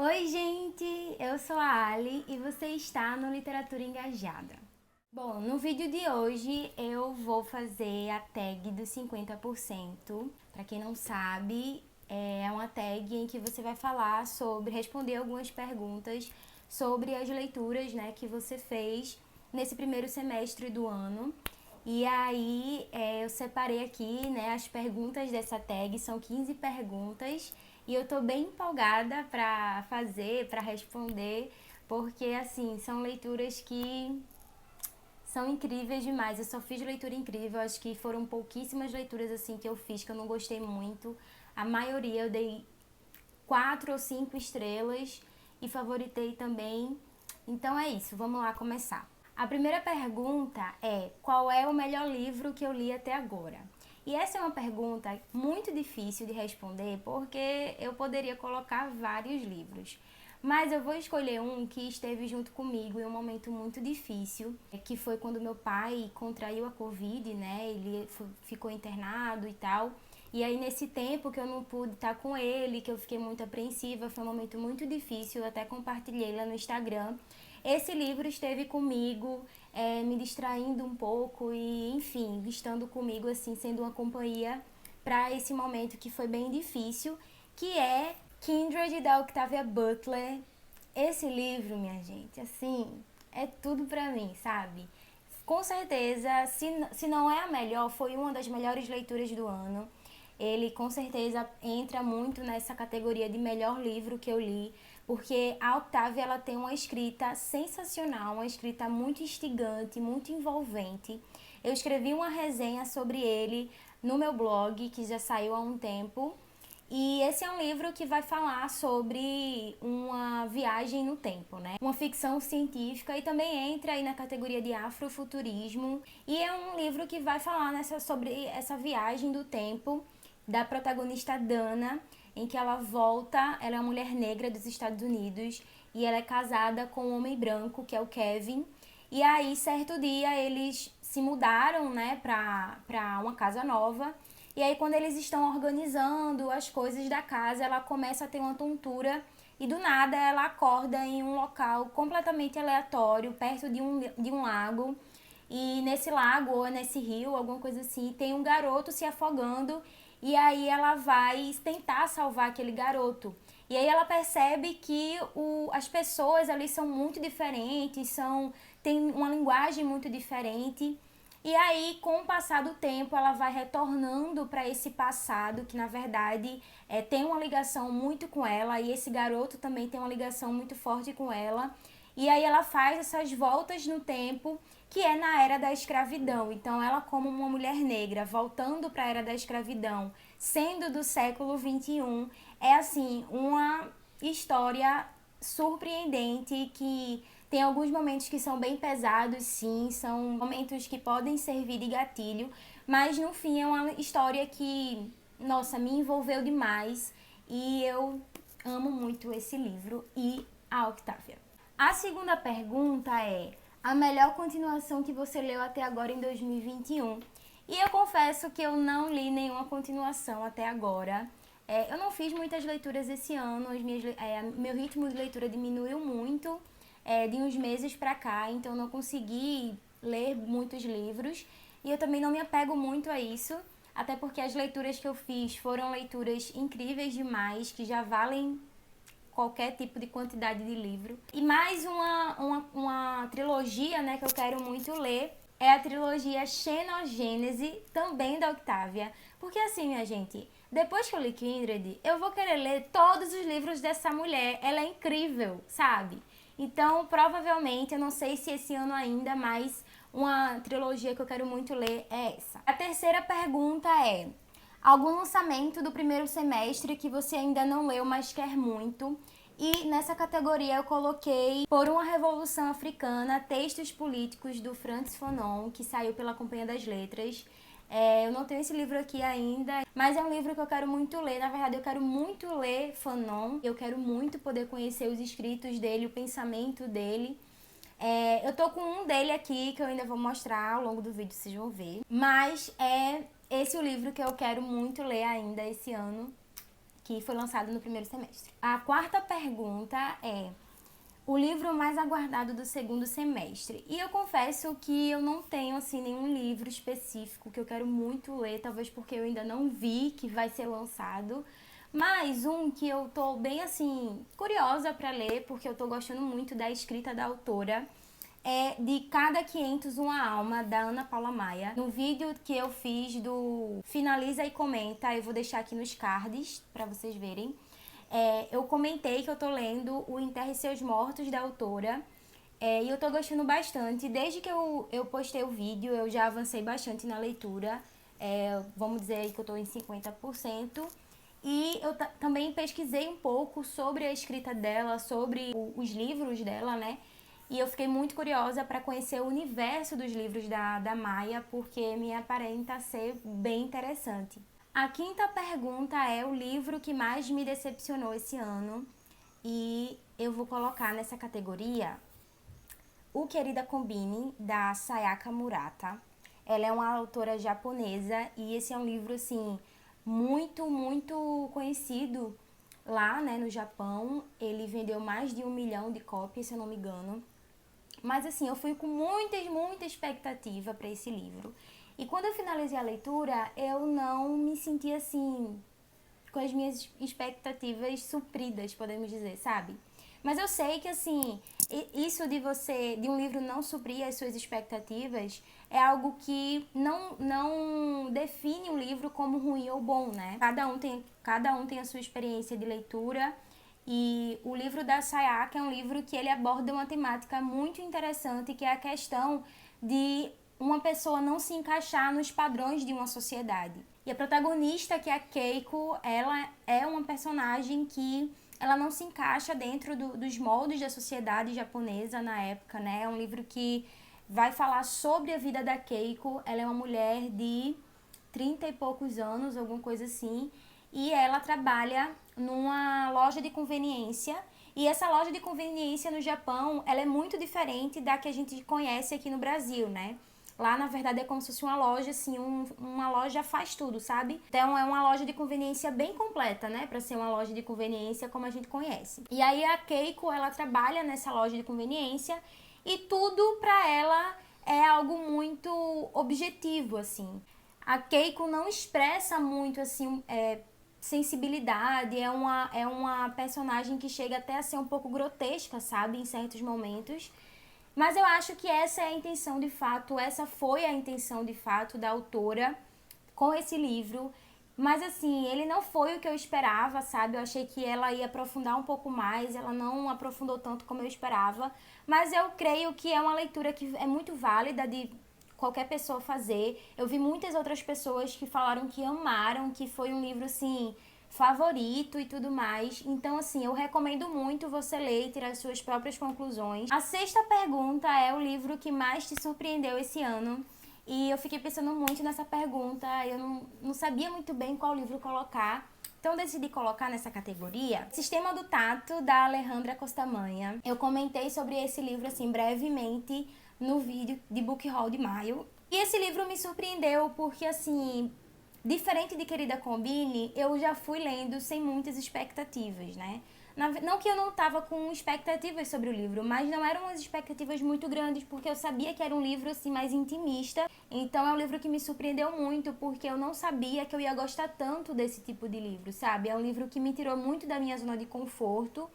Oi, gente! Eu sou a Ali e você está no Literatura Engajada. Bom, no vídeo de hoje eu vou fazer a tag dos 50%. Para quem não sabe, é uma tag em que você vai falar sobre, responder algumas perguntas sobre as leituras, né, que você fez nesse primeiro semestre do ano. E aí eu separei aqui, né, as perguntas dessa tag, são 15 perguntas e eu tô bem empolgada para fazer, para responder, porque assim, são leituras que são incríveis demais. Eu só fiz leitura incrível, acho que foram pouquíssimas leituras assim que eu fiz que eu não gostei muito. A maioria eu dei 4 ou 5 estrelas e favoritei também. Então é isso, vamos lá começar. A primeira pergunta é: qual é o melhor livro que eu li até agora? E essa é uma pergunta muito difícil de responder porque eu poderia colocar vários livros. Mas eu vou escolher um que esteve junto comigo em um momento muito difícil, que foi quando meu pai contraiu a Covid, né? Ele ficou internado e tal. E aí nesse tempo que eu não pude estar com ele, que eu fiquei muito apreensiva, foi um momento muito difícil, eu até compartilhei lá no Instagram. Esse livro esteve comigo, me distraindo um pouco e, enfim, estando comigo, assim, sendo uma companhia para esse momento que foi bem difícil, que é Kindred, da Octavia Butler. Esse livro, minha gente, assim, é tudo pra mim, sabe? Com certeza, se não é a melhor, foi uma das melhores leituras do ano. Ele com certeza entra muito nessa categoria de melhor livro que eu li, porque a Octavia ela tem uma escrita sensacional, uma escrita muito instigante, muito envolvente. Eu escrevi uma resenha sobre ele no meu blog, que já saiu há um tempo, e esse é um livro que vai falar sobre uma viagem no tempo, né? Uma ficção científica e também entra aí na categoria de afrofuturismo. E é um livro que vai falar sobre essa viagem do tempo da protagonista Dana, em que ela volta, ela é uma mulher negra dos Estados Unidos e ela é casada com um homem branco, que é o Kevin. E aí, certo dia, eles se mudaram, né, pra uma casa nova. E aí, quando eles estão organizando as coisas da casa, ela começa a ter uma tontura e do nada ela acorda em um local completamente aleatório, perto de um lago. E nesse lago ou nesse rio, alguma coisa assim, tem um garoto se afogando e aí ela vai tentar salvar aquele garoto. E aí ela percebe que as pessoas ali são muito diferentes, têm uma linguagem muito diferente. E aí, com o passar do tempo, ela vai retornando para esse passado, que na verdade tem uma ligação muito com ela, e esse garoto também tem uma ligação muito forte com ela. E aí ela faz essas voltas no tempo, que é na era da escravidão. Então ela, como uma mulher negra, voltando para a era da escravidão, sendo do século XXI, é assim, uma história surpreendente que tem alguns momentos que são bem pesados, sim, são momentos que podem servir de gatilho, mas no fim é uma história que, nossa, me envolveu demais e eu amo muito esse livro e a Octavia. A segunda pergunta é: a melhor continuação que você leu até agora em 2021? E eu confesso que eu não li nenhuma continuação até agora. Eu não fiz muitas leituras esse ano, meu ritmo de leitura diminuiu muito de uns meses pra cá, então eu não consegui ler muitos livros e eu também não me apego muito a isso, até porque as leituras que eu fiz foram leituras incríveis demais, que já valem qualquer tipo de quantidade de livro. E mais uma trilogia, né, que eu quero muito ler é a trilogia Xenogênese, também da Octavia. Porque assim, minha gente, depois que eu li Kindred, eu vou querer ler todos os livros dessa mulher. Ela é incrível, sabe? Então, provavelmente, eu não sei se esse ano ainda, mas uma trilogia que eu quero muito ler é essa. A terceira pergunta é: algum lançamento do primeiro semestre que você ainda não leu, mas quer muito? E nessa categoria eu coloquei Por uma Revolução Africana, Textos Políticos, do Frantz Fanon, que saiu pela Companhia das Letras. Eu não tenho esse livro aqui ainda, mas é um livro que eu quero muito ler. Na verdade, eu quero muito ler Fanon. Eu quero muito poder conhecer os escritos dele, o pensamento dele. Eu tô com um dele aqui, que eu ainda vou mostrar ao longo do vídeo, vocês vão ver. Mas é esse o livro que eu quero muito ler ainda esse ano, que foi lançado no primeiro semestre. A quarta pergunta é: o livro mais aguardado do segundo semestre. E eu confesso que eu não tenho, assim, nenhum livro específico que eu quero muito ler, talvez porque eu ainda não vi que vai ser lançado. Mas um que eu tô bem, assim, curiosa pra ler, porque eu tô gostando muito da escrita da autora, é De Cada 500 Uma Alma, da Ana Paula Maia. No vídeo que eu fiz do Finaliza e Comenta, eu vou deixar aqui nos cards pra vocês verem. Eu comentei que eu tô lendo O Enterre Seus Mortos, da autora, e eu tô gostando bastante. Desde que eu postei o vídeo, eu já avancei bastante na leitura. Vamos dizer aí que eu tô em 50%. E eu também pesquisei um pouco sobre a escrita dela, sobre os livros dela, né? E eu fiquei muito curiosa para conhecer o universo dos livros da Maia, porque me aparenta ser bem interessante. A quinta pergunta é o livro que mais me decepcionou esse ano, e eu vou colocar nessa categoria O Querida Kombini, da Sayaka Murata. Ela é uma autora japonesa e esse é um livro, assim, muito conhecido lá, né, no Japão. Ele vendeu mais de 1 milhão de cópias, se eu não me engano. Mas assim, eu fui com muita expectativa para esse livro. E quando eu finalizei a leitura, eu não me senti assim, com as minhas expectativas supridas, podemos dizer, sabe? Mas eu sei que assim, isso de um livro não suprir as suas expectativas é algo que não define o livro como ruim ou bom, né? Cada um tem a sua experiência de leitura. E o livro da Sayaka é um livro que ele aborda uma temática muito interessante, que é a questão de uma pessoa não se encaixar nos padrões de uma sociedade. E a protagonista, que é a Keiko, ela é uma personagem que ela não se encaixa dentro dos moldes da sociedade japonesa na época, né? É um livro que vai falar sobre a vida da Keiko. Ela é uma mulher de 30 e poucos anos, alguma coisa assim, e ela trabalha numa loja de conveniência. E essa loja de conveniência no Japão, ela é muito diferente da que a gente conhece aqui no Brasil, né? Lá, na verdade, é como se fosse uma loja, assim, uma loja faz tudo, sabe? Então, é uma loja de conveniência bem completa, né? Pra ser uma loja de conveniência como a gente conhece. E aí, a Keiko, ela trabalha nessa loja de conveniência e tudo pra ela é algo muito objetivo, assim. A Keiko não expressa muito, assim, sensibilidade, é uma personagem que chega até a ser um pouco grotesca, sabe? Em certos momentos. Mas eu acho que essa é a intenção de fato, essa foi a intenção de fato da autora com esse livro. Mas assim, ele não foi o que eu esperava, sabe? Eu achei que ela ia aprofundar um pouco mais, ela não aprofundou tanto como eu esperava. Mas eu creio que é uma leitura que é muito válida de qualquer pessoa fazer. Eu vi muitas outras pessoas que falaram que amaram, que foi um livro, assim, favorito e tudo mais. Então, assim, eu recomendo muito você ler e tirar as suas próprias conclusões. A sexta pergunta é o livro que mais te surpreendeu esse ano. E eu fiquei pensando muito nessa pergunta, eu não sabia muito bem qual livro colocar. Então, decidi colocar nessa categoria Sistema do Tato, da Alejandra Costamanha. Eu comentei sobre esse livro, assim, brevemente no vídeo de Book Haul de maio. E esse livro me surpreendeu porque, assim, diferente de Querida Kombini, eu já fui lendo sem muitas expectativas, né? Não que eu não tava com expectativas sobre o livro, mas não eram umas expectativas muito grandes, porque eu sabia que era um livro, assim, mais intimista. Então é um livro que me surpreendeu muito, porque eu não sabia que eu ia gostar tanto desse tipo de livro, sabe? É um livro que me tirou muito da minha zona de conforto.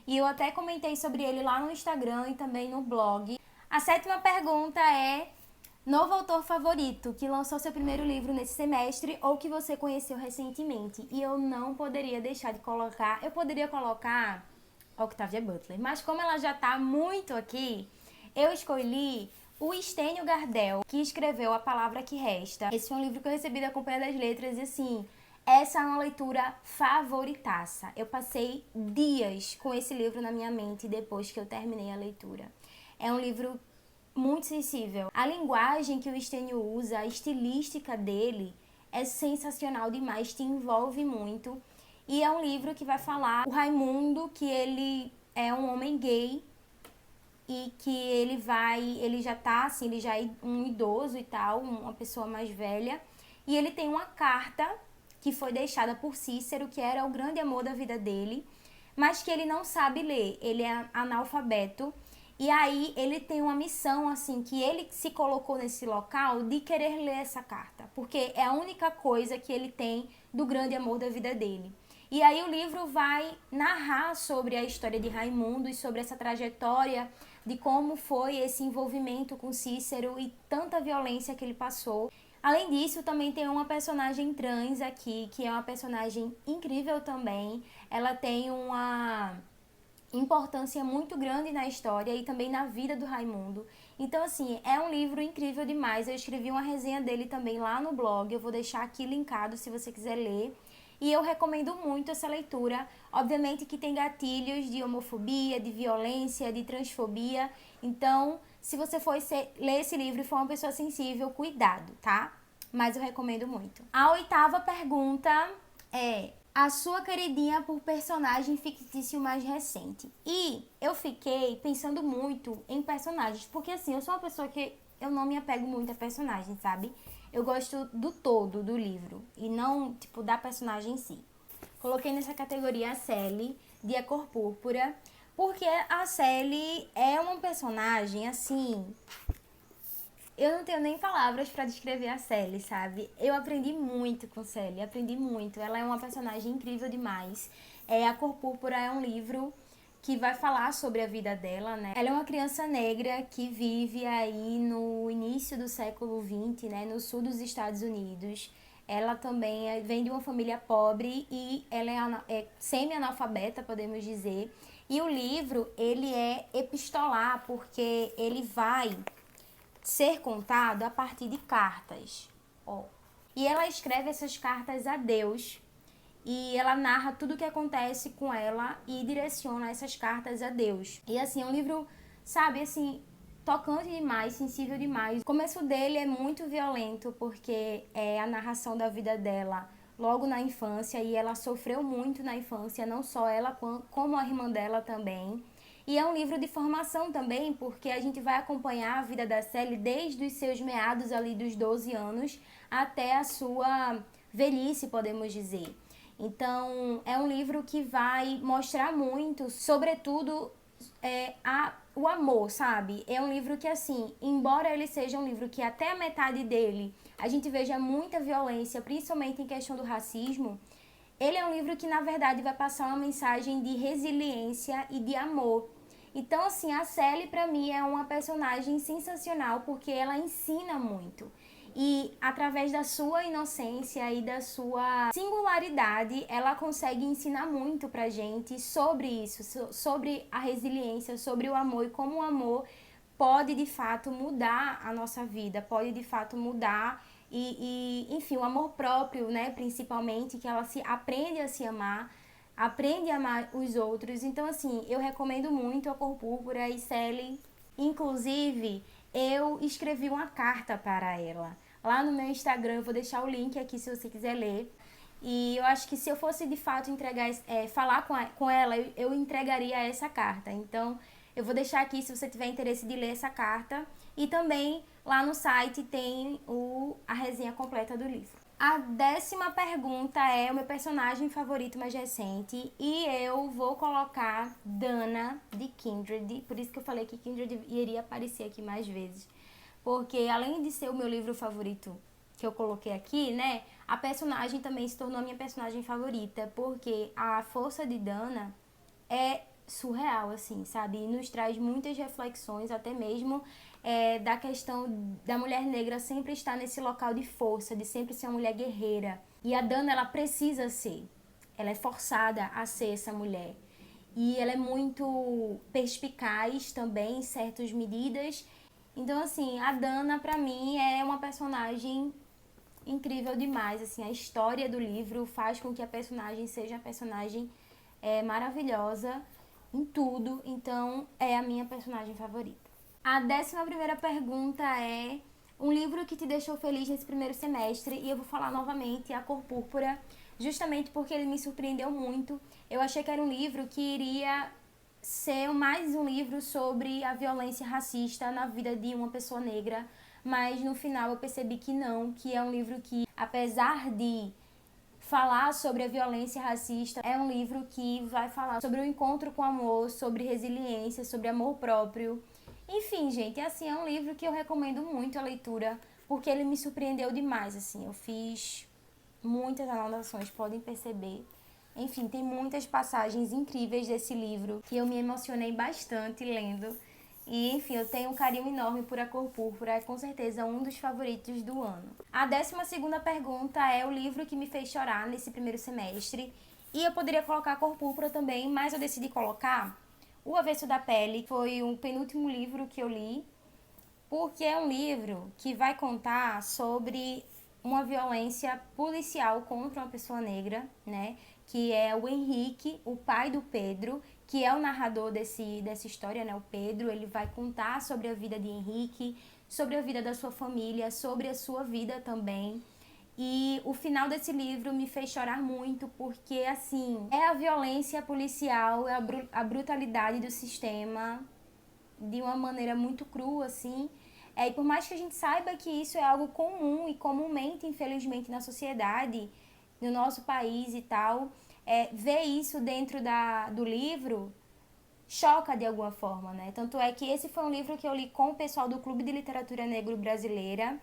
E eu até comentei sobre ele lá no Instagram e também no blog. A sétima pergunta é: novo autor favorito que lançou seu primeiro livro nesse semestre ou que você conheceu recentemente? E eu não poderia deixar de colocar... Eu poderia colocar Octavia Butler, mas como ela já tá muito aqui, eu escolhi o Estênio Gardel, que escreveu A Palavra que Resta. Esse foi um livro que eu recebi da Companhia das Letras e, assim, essa é uma leitura favoritaça. Eu passei dias com esse livro na minha mente depois que eu terminei a leitura. É um livro muito sensível. A linguagem que o Estênio usa, a estilística dele é sensacional demais, te envolve muito. E é um livro que vai falar o Raimundo, que ele é um homem gay e que ele já tá assim, ele já é um idoso e tal, uma pessoa mais velha, e ele tem uma carta que foi deixada por Cícero, que era o grande amor da vida dele, mas que ele não sabe ler, ele é analfabeto. E aí ele tem uma missão, assim, que ele se colocou nesse local de querer ler essa carta, porque é a única coisa que ele tem do grande amor da vida dele. E aí o livro vai narrar sobre a história de Raimundo e sobre essa trajetória de como foi esse envolvimento com Cícero e tanta violência que ele passou. Além disso, também tem uma personagem trans aqui, que é uma personagem incrível também. Ela tem uma importância muito grande na história e também na vida do Raimundo. Então, assim, é um livro incrível demais. Eu escrevi uma resenha dele também lá no blog. Eu vou deixar aqui linkado se você quiser ler. E eu recomendo muito essa leitura. Obviamente que tem gatilhos de homofobia, de violência, de transfobia. Então, se você for ler esse livro e for uma pessoa sensível, cuidado, tá? Mas eu recomendo muito. A 8ª pergunta é: a sua queridinha por personagem fictício mais recente. E eu fiquei pensando muito em personagens, porque assim, eu sou uma pessoa que eu não me apego muito a personagem, sabe? Eu gosto do todo do livro e não, tipo, da personagem em si. Coloquei nessa categoria a Sally, de A Cor Púrpura, porque a Sally é uma personagem, assim, eu não tenho nem palavras pra descrever a Sally, sabe? Eu aprendi muito com Sally, aprendi muito. Ela é uma personagem incrível demais. A Cor Púrpura é um livro que vai falar sobre a vida dela, né? Ela é uma criança negra que vive aí no início do século XX, né? No sul dos Estados Unidos. Ela também vem de uma família pobre e ela é semi-analfabeta, podemos dizer. E o livro, ele é epistolar, porque ele vai ser contado a partir de cartas. E ela escreve essas cartas a Deus e ela narra tudo o que acontece com ela e direciona essas cartas a Deus. E assim, é um livro, sabe, assim, tocante demais, sensível demais. O começo dele é muito violento porque é a narração da vida dela logo na infância e ela sofreu muito na infância, não só ela, como a irmã dela também. E é um livro de formação também, porque a gente vai acompanhar a vida da Sally desde os seus meados ali dos 12 anos até a sua velhice, podemos dizer. Então, é um livro que vai mostrar muito, sobretudo, o amor, sabe? É um livro que, assim, embora ele seja um livro que até a metade dele a gente veja muita violência, principalmente em questão do racismo, ele é um livro que, na verdade, vai passar uma mensagem de resiliência e de amor. Então, assim, a Sally, pra mim, é uma personagem sensacional, porque ela ensina muito. E, através da sua inocência e da sua singularidade, ela consegue ensinar muito pra gente sobre isso, sobre a resiliência, sobre o amor e como o amor pode, de fato, mudar a nossa vida, pode, de fato, mudar enfim, o amor próprio, né, principalmente, que ela aprende a se amar, aprende a amar os outros. Então, assim, eu recomendo muito A Cor Púrpura e Sally. Inclusive, eu escrevi uma carta para ela. Lá no meu Instagram, eu vou deixar o link aqui se você quiser ler. E eu acho que se eu fosse, de fato, falar com ela, eu entregaria essa carta. Então, eu vou deixar aqui se você tiver interesse de ler essa carta. E também lá no site tem a resenha completa do livro. A 10ª pergunta é o meu personagem favorito mais recente. E eu vou colocar Dana, de Kindred. Por isso que eu falei que Kindred iria aparecer aqui mais vezes. Porque além de ser o meu livro favorito que eu coloquei aqui, né? A personagem também se tornou a minha personagem favorita. Porque a força de Dana é surreal, assim, sabe? E nos traz muitas reflexões, até mesmo da questão da mulher negra sempre estar nesse local de força, de sempre ser uma mulher guerreira. E a Dana, ela precisa ser. Ela é forçada a ser essa mulher. E ela é muito perspicaz também em certas medidas. Então, assim, a Dana, pra mim, é uma personagem incrível demais. Assim, a história do livro faz com que a personagem seja uma personagem maravilhosa em tudo. Então, é a minha personagem favorita. A 11ª pergunta é um livro que te deixou feliz nesse primeiro semestre. E eu vou falar novamente A Cor Púrpura, justamente porque ele me surpreendeu muito. Eu achei que era um livro que iria ser mais um livro sobre a violência racista na vida de uma pessoa negra, mas no final eu percebi que não, que é um livro que, apesar de falar sobre a violência racista. É um livro que vai falar sobre o encontro com amor, sobre resiliência, sobre amor próprio. Enfim, gente, assim, é um livro que eu recomendo muito a leitura, porque ele me surpreendeu demais, assim. Eu fiz muitas anotações, podem perceber. Enfim, tem muitas passagens incríveis desse livro que eu me emocionei bastante lendo. E, enfim, eu tenho um carinho enorme por A Cor Púrpura, é com certeza um dos favoritos do ano. A 12ª pergunta é o livro que me fez chorar nesse primeiro semestre. E eu poderia colocar A Cor Púrpura também, mas eu decidi colocar O Avesso da Pele. Foi o penúltimo livro que eu li, porque é um livro que vai contar sobre uma violência policial contra uma pessoa negra, né? Que é o Henrique, o pai do Pedro, que é o narrador dessa história, né? O Pedro, ele vai contar sobre a vida de Henrique, sobre a vida da sua família, sobre a sua vida também. E o final desse livro me fez chorar muito, porque, assim, é a violência policial, é a brutalidade do sistema, de uma maneira muito crua, assim. E por mais que a gente saiba que isso é algo comum e comumente, infelizmente, na sociedade, no nosso país e tal, ver isso dentro do livro choca de alguma forma, né? Tanto é que esse foi um livro que eu li com o pessoal do Clube de Literatura Negro Brasileira,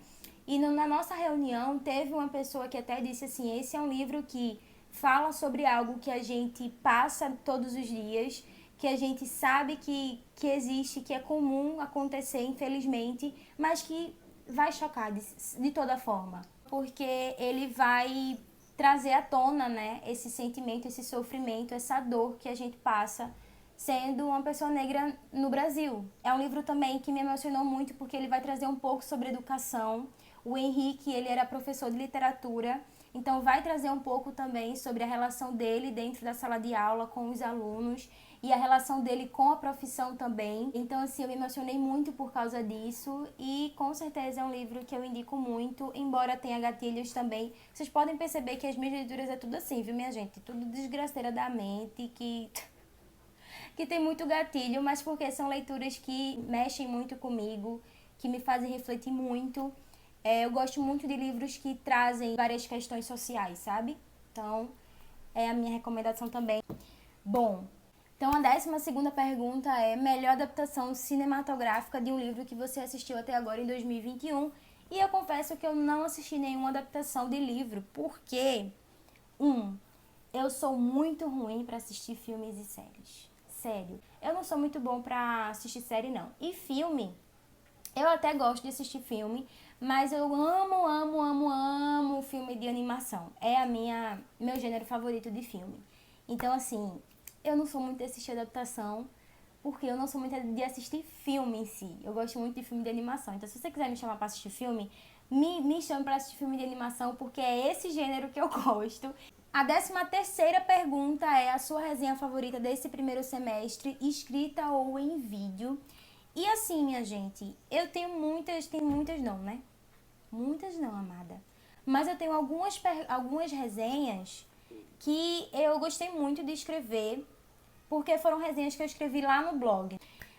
e na nossa reunião teve uma pessoa que até disse assim, esse é um livro que fala sobre algo que a gente passa todos os dias, que a gente sabe que existe, que é comum acontecer, infelizmente, mas que vai chocar de toda forma. Porque ele vai trazer à tona, né, esse sentimento, esse sofrimento, essa dor que a gente passa sendo uma pessoa negra no Brasil. É um livro também que me emocionou muito porque ele vai trazer um pouco sobre educação. O Henrique, ele era professor de literatura, então vai trazer um pouco também sobre a relação dele dentro da sala de aula com os alunos e a relação dele com a profissão também. Então, assim, eu me emocionei muito por causa disso e com certeza é um livro que eu indico muito, embora tenha gatilhos também. Vocês podem perceber que as minhas leituras é tudo assim, viu, minha gente? Tudo desgraceira da mente, que tem muito gatilho, mas porque são leituras que mexem muito comigo, que me fazem refletir muito. Eu gosto muito de livros que trazem várias questões sociais, sabe? Então, é a minha recomendação também. Bom, então a 12ª pergunta é melhor adaptação cinematográfica de um livro que você assistiu até agora em 2021. E eu confesso que eu não assisti nenhuma adaptação de livro, porque, eu sou muito ruim para assistir filmes e séries. Sério, eu não sou muito bom pra assistir série, não. E filme, eu até gosto de assistir filme, mas eu amo filme de animação. É meu gênero favorito de filme. Então, assim, eu não sou muito de assistir adaptação, porque eu não sou muito de assistir filme em si. Eu gosto muito de filme de animação. Então, se você quiser me chamar pra assistir filme, me chame pra assistir filme de animação, porque é esse gênero que eu gosto. A 13ª pergunta é a sua resenha favorita desse primeiro semestre, escrita ou em vídeo. E assim, minha gente, eu tenho muitas não, né? Muitas não, amada. Mas eu tenho algumas resenhas que eu gostei muito de escrever, porque foram resenhas que eu escrevi lá no blog.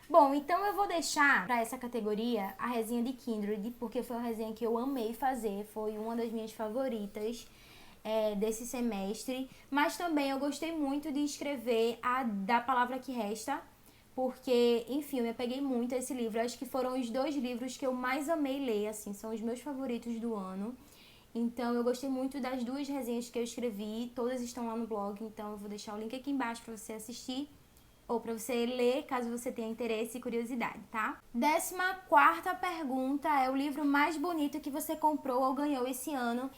Bom, então eu vou deixar para essa categoria a resenha de Kindred, porque foi uma resenha que eu amei fazer, foi uma das minhas favoritas desse semestre. Mas também eu gostei muito de escrever a da Palavra que Resta, porque, enfim, eu me apeguei muito a esse livro. Acho que foram os 2 livros que eu mais amei ler, assim, são os meus favoritos do ano. Então, eu gostei muito das 2 resenhas que eu escrevi, todas estão lá no blog, então eu vou deixar o link aqui embaixo para você assistir ou para você ler, caso você tenha interesse e curiosidade, tá? 14ª pergunta é o livro mais bonito que você comprou ou ganhou esse ano.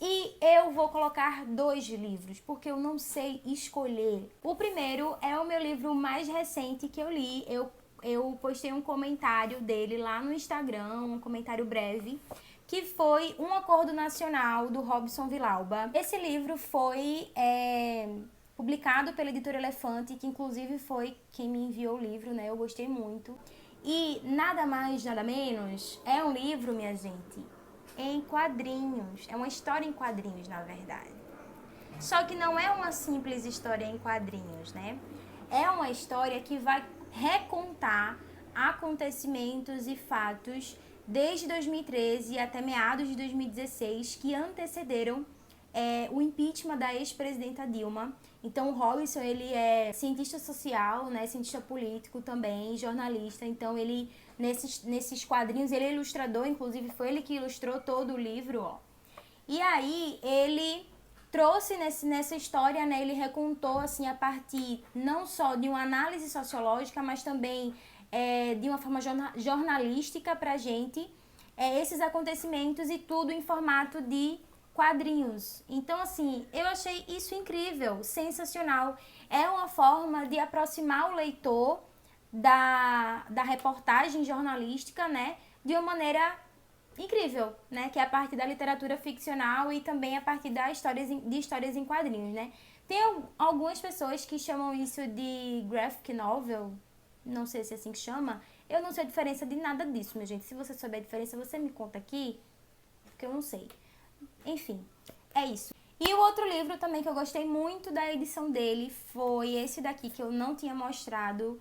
E eu vou colocar 2 livros, porque eu não sei escolher. O primeiro é o meu livro mais recente que eu li. Eu postei um comentário dele lá no Instagram, um comentário breve, que foi Um Acordo Nacional, do Robson Vilauba. Esse livro foi publicado pela Editora Elefante, que inclusive foi quem me enviou o livro, né? Eu gostei muito. E nada mais, nada menos, é um livro, minha gente, em quadrinhos. É uma história em quadrinhos, na verdade. Só que não é uma simples história em quadrinhos, né? É uma história que vai recontar acontecimentos e fatos desde 2013 até meados de 2016 que antecederam o impeachment da ex-presidenta Dilma. Então, o Robinson, ele é cientista social, né, cientista político também, jornalista. Então, ele, nesses quadrinhos, ele é ilustrador, inclusive foi ele que ilustrou todo o livro, ó. E aí, ele trouxe nessa história, né, ele recontou, assim, a partir não só de uma análise sociológica, mas também de uma forma jornalística pra gente, esses acontecimentos e tudo em formato de quadrinhos. Então, assim, eu achei isso incrível, sensacional. É uma forma de aproximar o leitor da reportagem jornalística, né, de uma maneira incrível, né, que é a partir da literatura ficcional e também a partir de histórias em quadrinhos, né. Tem algumas pessoas que chamam isso de graphic novel, não sei se é assim que chama. Eu não sei a diferença de nada disso, minha gente. Se você souber a diferença, você me conta aqui, porque eu não sei. Enfim, é isso. E o outro livro também que eu gostei muito da edição dele foi esse daqui, que eu não tinha mostrado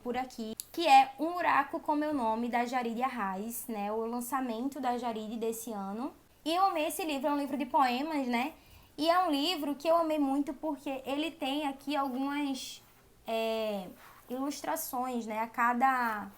por aqui, que é Um Buraco com Meu Nome, da Jaride Arraes, né? O lançamento da Jaride desse ano. E eu amei esse livro, é um livro de poemas, né? E é um livro que eu amei muito porque ele tem aqui algumas ilustrações, né? A cada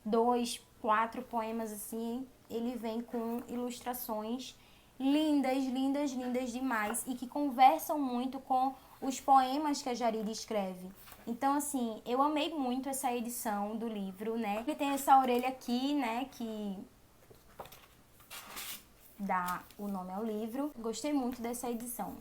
2, 4 poemas, assim, ele vem com ilustrações lindas, lindas, lindas demais e que conversam muito com os poemas que a Jaride escreve. Então, assim, eu amei muito essa edição do livro, né? Ele tem essa orelha aqui, né, que dá o nome ao livro. Gostei muito dessa edição.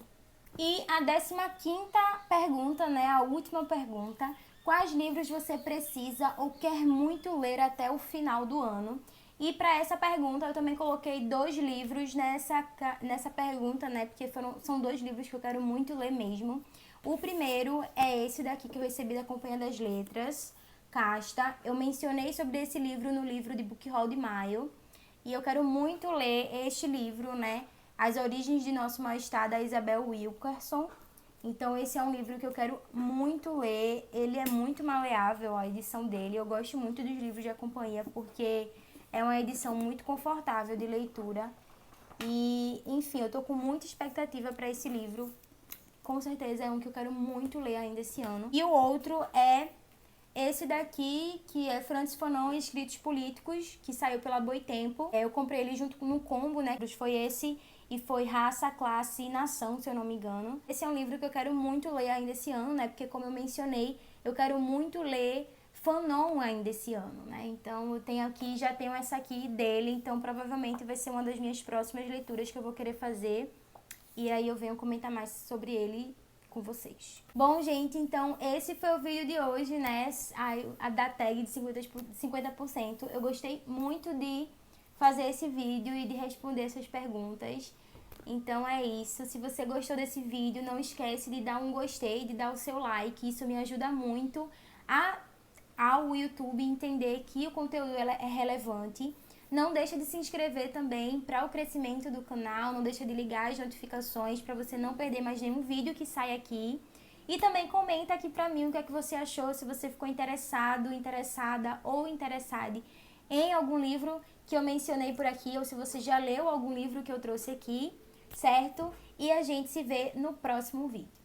E a 15ª pergunta, né, a última pergunta: quais livros você precisa ou quer muito ler até o final do ano? E para essa pergunta eu também coloquei 2 livros nessa pergunta, né, porque são 2 livros que eu quero muito ler mesmo. O primeiro é esse daqui que eu recebi da Companhia das Letras, Casta. Eu mencionei sobre esse livro no livro de Book Haul de maio. E eu quero muito ler este livro, né, As Origens de Nosso Mal-Estar, da Isabel Wilkerson. Então, esse é um livro que eu quero muito ler. Ele é muito maleável, a edição dele. Eu gosto muito dos livros de A Companhia, porque é uma edição muito confortável de leitura. E, enfim, eu tô com muita expectativa para esse livro. Com certeza é um que eu quero muito ler ainda esse ano. E o outro é esse daqui, que é Francis Fanon, Escritos Políticos, que saiu pela Boitempo. Eu comprei ele junto com um combo, né? Foi esse e foi Raça, Classe e Nação, se eu não me engano. Esse é um livro que eu quero muito ler ainda esse ano, né? Porque, como eu mencionei, eu quero muito ler Fanon ainda esse ano, né? Então, eu tenho aqui, já tenho essa aqui dele. Então, provavelmente vai ser uma das minhas próximas leituras que eu vou querer fazer. E aí eu venho comentar mais sobre ele com vocês. Bom, gente, então esse foi o vídeo de hoje, né? A da tag de 50%. Eu gostei muito de fazer esse vídeo e de responder essas perguntas. Então é isso. Se você gostou desse vídeo, não esquece de dar um gostei, de dar o seu like. Isso me ajuda muito ao YouTube entender que o conteúdo é relevante. Não deixa de se inscrever também para o crescimento do canal, não deixa de ligar as notificações para você não perder mais nenhum vídeo que sai aqui. E também comenta aqui para mim o que é que você achou, se você ficou interessado, interessada ou interessado em algum livro que eu mencionei por aqui, ou se você já leu algum livro que eu trouxe aqui, certo? E a gente se vê no próximo vídeo.